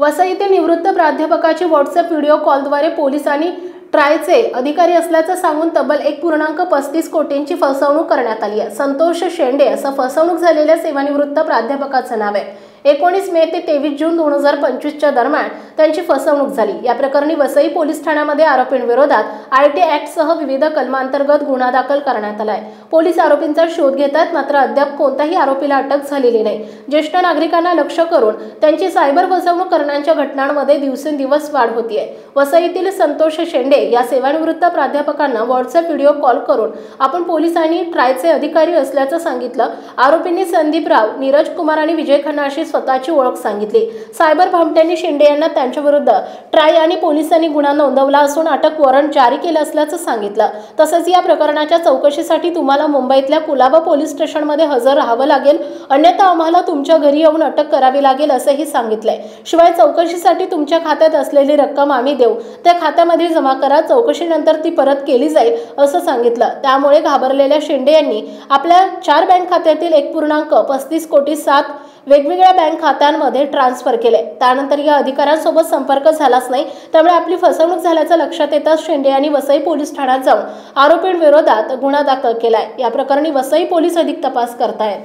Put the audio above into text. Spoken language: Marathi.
वसईतील निवृत्त प्राध्यापकाची व्हॉट्सअप व्हिडिओ कॉलद्वारे पोलिसांनी ट्रायचे अधिकारी असल्याचं सांगून तब्बल 1.35 कोटींची फसवणूक करण्यात आली आहे। संतोष शेंडे असं फसवणूक झालेल्या सेवानिवृत्त प्राध्यापकाचं नाव आहे। 19 मे ते 23 जून 2025 च्या दरम्यान त्यांची फसवणूक झाली। या प्रकरणी वसई पोलीस ठाण्यामध्ये आरोपींविरोधात आयटी ऍक्ट सह विविध कलमांतर्गत गुन्हा दाखल करण्यात आला आहे। पोलीस आरोपींचा शोध घेत आहेत, मात्र अद्याप कोणत्याही आरोपीला अटक झालेली नाही। ज्येष्ठ नागरिकांना लक्ष्य करून त्यांची सायबर फसवणूक करण्याच्या घटनांमध्ये दिवसेंदिवस वाढ होतीये। वसईतील संतोष शेंडे या सेवानिवृत्त प्राध्यापकांना व्हॉट्सअप व्हिडिओ कॉल करून आपण पोलिसांनी ट्रायचे अधिकारी असल्याचं सांगितलं। आरोपींनी संदीप राव, नीरज कुमार आणि विजय खन्ना अशी स्वतःची ओळख सांगितली। सायबर भामट्यांनी शेंडे यांना त्यांच्या विरुद्ध ट्राय आणि पोलिसांनी गुन्हा नोंदवला असून अटक वॉरंट जारी केलं असल्याचं सांगितलं। तसंच या प्रकरणाच्या चौकशीसाठी तुम्हाला मुंबईतल्या कुलाबा पोलीस स्टेशनमध्ये हजर राहावं लागेल, अन्यथा आम्हाला तुमच्या घरी येऊन अटक करावी लागेल असंही सांगितलंय। शिवाय चौकशीसाठी तुमच्या खात्यात असलेली रक्कम आम्ही देऊ, त्या खात्यामध्ये जमा करा, चौकशीनंतर ती परत केली जाईल असं सांगितलं। त्यामुळे घाबरलेल्या शेंडे यांनी आपल्या 4 बँक खात्यातील 1.35 कोटी 7 वेगवेगळ्या बँक खात्यांमध्ये ट्रान्सफर केले। त्यानंतर या अधिकाऱ्यांसोबत संपर्क झालाच नाही। त्यामुळे आपली फसवणूक झाल्याचं लक्षात येताच शेंडे यांनी वसई पोलीस ठाण्यात जाऊन आरोपींविरोधात गुन्हा दाखल केलाय। या प्रकरणी वसई पोलीस अधिक तपास करतायत।